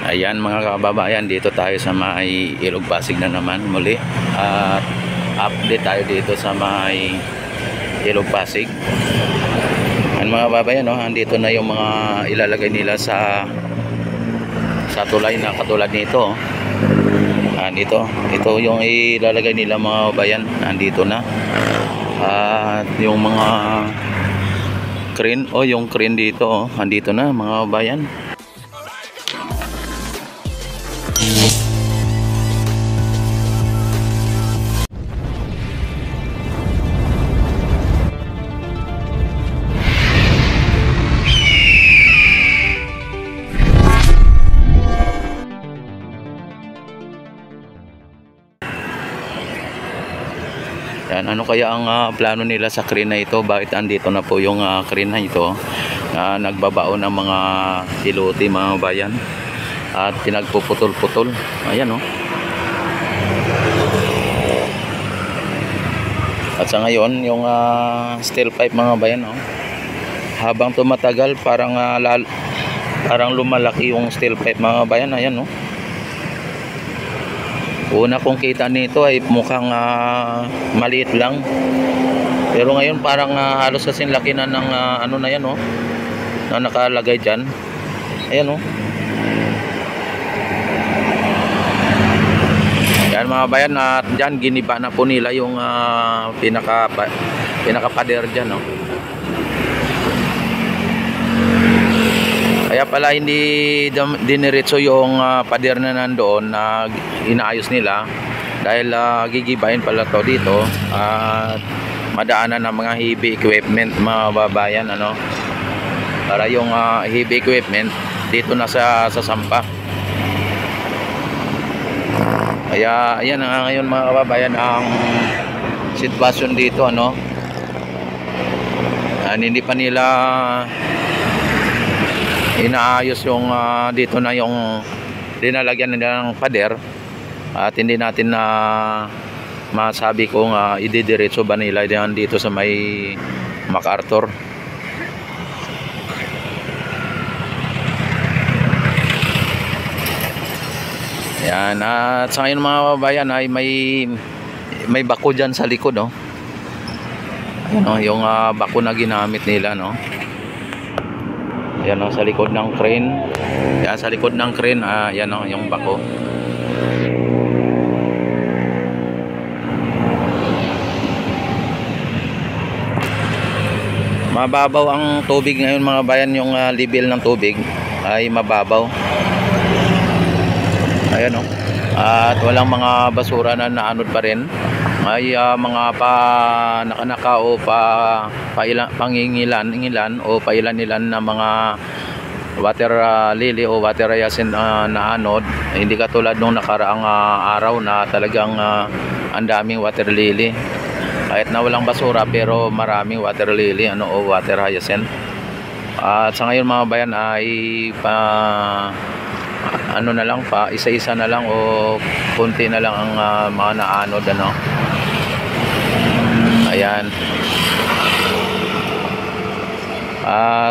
Ayan mga kababayan, dito tayo sa may Ilog Pasig na naman muli. At update tayo dito sa may Ilog Pasig. Ayan mga kababayan, no, andito na yung mga ilalagay nila sa tulay na katulad nito. Ito yung ilalagay nila mga kababayan, andito na. At yung mga crane, yung crane dito, andito na mga kababayan. Yan, ano kaya ang plano nila sa crane na ito? Bakit andito na po yung crane na ito na nagbabaon ng mga ilote mga bayan at pinagpuputol-putol. Ayan, oh. At sa ngayon yung steel pipe mga bayan, oh, habang tumatagal parang lumalaki yung steel pipe mga bayan. Ayan, oh. Una kong kita nito ay mukhang maliit lang, pero ngayon parang halos kasing laki na ng ano na yan, oh, na nakalagay dyan. Ayan, oh. Yan mga bayan, at dyan giniba na po nila yung pinaka-pader dyan, oh. Kaya pala hindi diniretso yung pader na nandoon na inaayos nila dahil gigibahin pala to dito at madaanan ng mga heavy equipment mga babayan, ano, para yung heavy equipment dito na sa sampa. Kaya ayan na ngayon mga kababayan ang sitwasyon dito, ano. Hindi pa nila inaayos yung dito na yung dinalagyan nila ng pader, at hindi natin na masabi kung ididiretso ba nila yan dito sa may MacArthur. Yan, at sa ngayon mga kababayan ay may bako dyan sa likod, no. Ano, yung bako na ginamit nila, no. Yan, o, sa likod ng crane. Yan, sa likod ng crane, yan, o, yung bako. Mababaw ang tubig ngayon mga bayan, yung level ng tubig ay mababaw. Ayan, o. At walang mga basura na naanod pa rin. May mga nakanaka o pangingilan o pailan-ilan na mga water lily o water hyacinth na anod. Hindi katulad nung nakaraang araw na talagang ang daming water lily. Kahit na walang basura pero maraming water lily, ano, o water hyacinth. At sa ngayon mga bayan ay ano na lang, pa isa-isa na lang o kunti na lang ang mga naanod, ano. Ayan.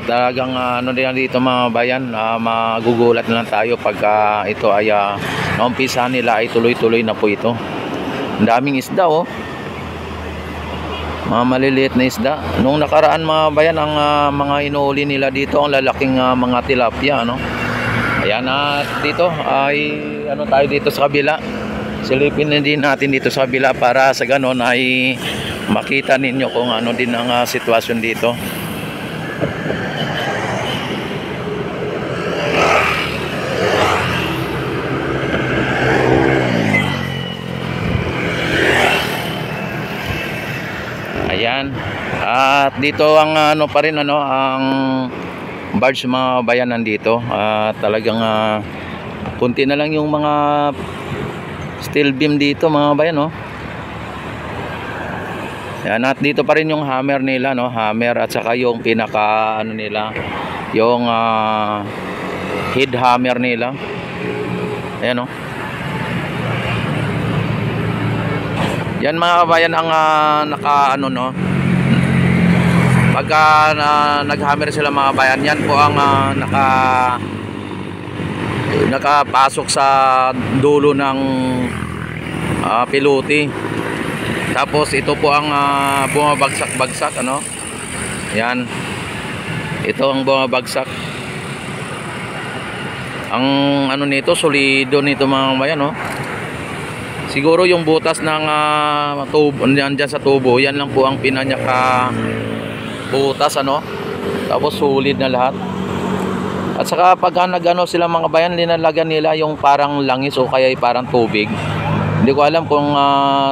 Talagang ano din dito mga bayan, magugulat na lang tayo pagka ito ay naumpisa nila ay tuloy-tuloy na po ito. Ang daming isda, oh. Mga maliliit na isda. Nung nakaraan mga bayan, ang mga inuuli nila dito ang lalaking mga tilapia, ano. Ayan, at dito ay ano tayo dito sa kabila. Silipin din natin dito sa kabila para sa ganon ay makita ninyo kung ano din ang sitwasyon dito. Ayan. At dito ang ano pa rin, ano, ang barge mga bayan nandito. Talagang kunti na lang yung mga steel beam dito mga bayan, no. Yan, at dito pa rin yung hammer nila, no, hammer, at saka yung pinaka ano nila, yung head hammer nila. Ayan, no. Yan mga kabayan ang naka ano, no, pagka naghammer sila mga bayan, yan po ang nakapasok sa dulo ng pilote. Tapos ito po ang bumabagsak-bagsak, ano? Yan. Ito ang bumabagsak. Ang ano nito, solido nito mga bayan, no? Siguro yung butas ng tubo, dyan sa tubo, yan lang po ang pinanyaka butas, ano? Tapos solid na lahat. At saka pag nagano sila mga bayan, linalagyan nila yung parang langis o kaya parang tubig. Hindi ko alam kung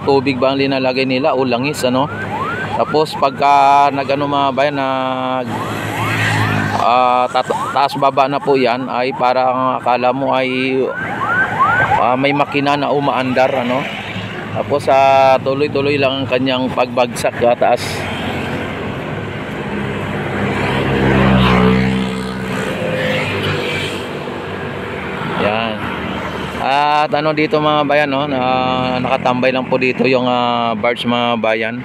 tubig ba ang linalagay nila o langis, ano. Tapos pagka nagano mga bayan taas baba na po yan, ay parang akala mo ay may makina na umaandar, ano. Tapos tuloy-tuloy lang ang kanyang pagbagsak taas. Yan. At ano dito mga bayan, no, nakatambay lang po dito yung barge mga bayan.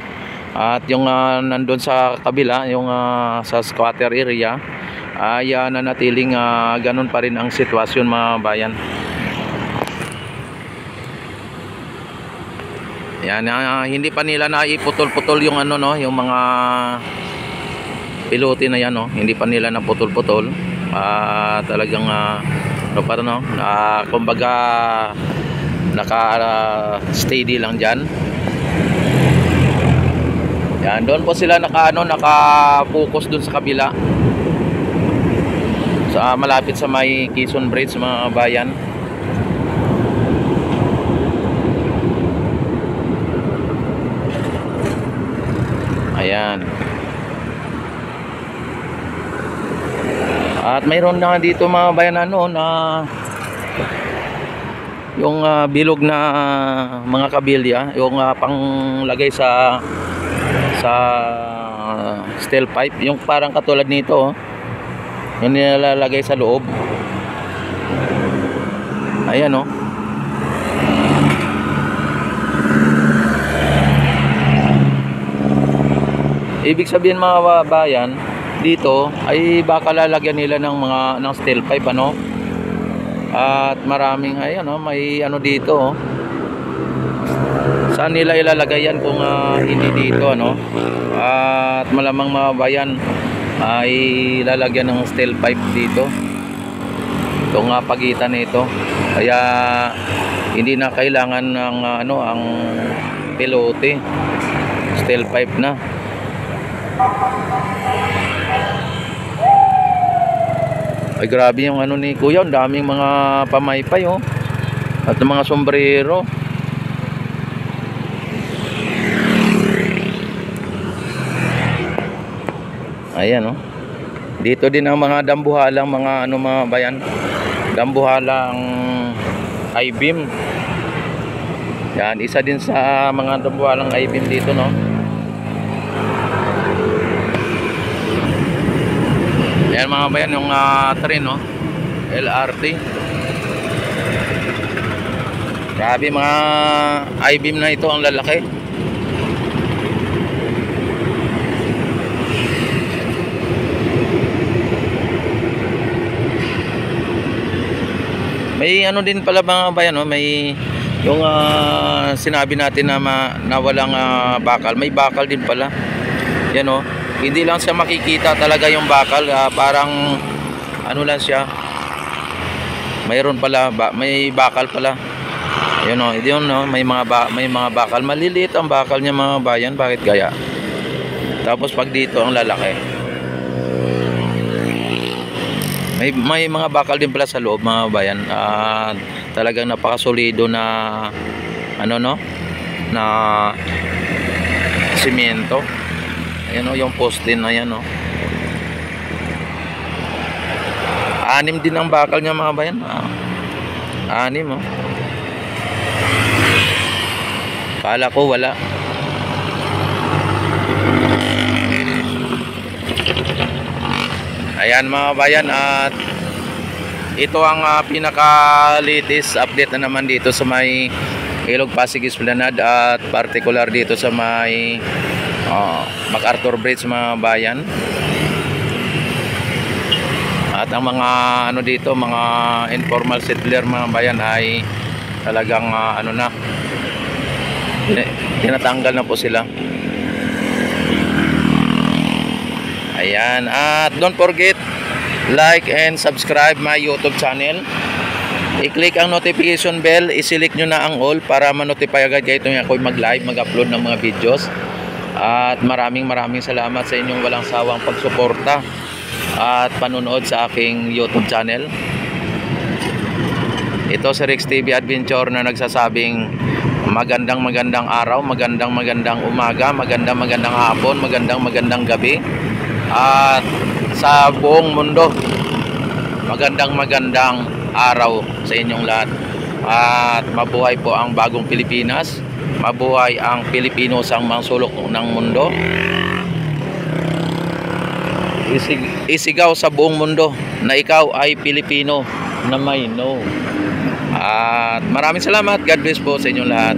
At yung nandun sa kabila, yung sa squatter area, ay nanatiling ganun pa rin ang sitwasyon mga bayan. Yan, hindi pa nila naiputol-putol yung ano, no, yung mga pilote na yan, no. Hindi pa nila naputol-putol. Talagang ano pa rin, no, kumbaga naka-steady lang dyan. Yan, doon po sila naka-focus doon sa kabila. Malapit sa may Quezon Bridge mga bayan. Ayan. At mayroon na dito mga bayan na yung bilog na mga kabilya, yung panglagay sa steel pipe, yung parang katulad nito, yung nilalagay sa loob. Ayan, oh. Ibig sabihin mga bayan, dito ay baka lalagyan nila ng steel pipe, ano. At maraming ayan, oh, may ano dito, oh. Saan nila ilalagay yan kung hindi dito, ano. At malamang mga bayan ay lalagyan ng steel pipe dito, itong pagitan nito. Kaya hindi na kailangan ng ang pilote, steel pipe na. Ay grabe yung ano ni Kuya, ang daming mga pamaypay, oh, at mga sombrero. Ayan, oh. Dito din ang mga dambuhalang mga ano mga bayan, dambuhalang I-beam. Yan, isa din sa mga dambuhalang I-beam dito, no. Ayan mga bayan, yung train, no, LRT. Grabe mga I-beam na ito, ang lalaki. May ano din pala mga bayan, no, may yung sinabi natin na walang bakal, may bakal din pala. Yan, oh. Hindi lang siya makikita talaga yung bakal, parang ano lang siya. Mayroon pala may bakal pala. Ayun, oh, yun, no, may mga bakal, maliliit ang bakal niya mga bayan, bakit kaya? Tapos pag dito ang lalaki. May mga bakal din pala sa loob mga bayan. Talagang napakasolido na ano, no, na simyento. Ayan, oh, yung poste na yan, oh. 6 din ang bakal niya mga bayan. 6, oh. Kala ko wala. Ayan mga bayan, at ito ang pinaka-latest update na naman dito sa may Ilog Pasig Esplanade, at particular dito sa may MacArthur Bridge mga bayan. At ang mga ano dito, mga informal settler mga bayan ay talagang ano na, tinatanggal na po sila. Ayan, at don't forget like and subscribe my YouTube channel. I-click ang notification bell, i-select nyo na ang all para ma-notify agad kayo tuwing ako'y mag-live, mag-upload ng mga videos. At maraming salamat sa inyong walang sawang pagsuporta at panunood sa aking YouTube channel. Ito si Rex TV Adventure na nagsasabing magandang araw, magandang umaga, magandang hapon, magandang gabi. At sa buong mundo, magandang araw sa inyong lahat. At mabuhay po ang bagong Pilipinas, mabuhay ang Pilipino sa mga sulok ng mundo. Isigaw sa buong mundo na ikaw ay Pilipino na may no. At maraming salamat. God bless po sa inyong lahat.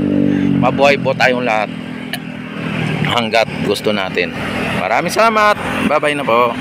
Mabuhay po tayong lahat hanggat gusto natin. Maraming salamat. Bye bye na po.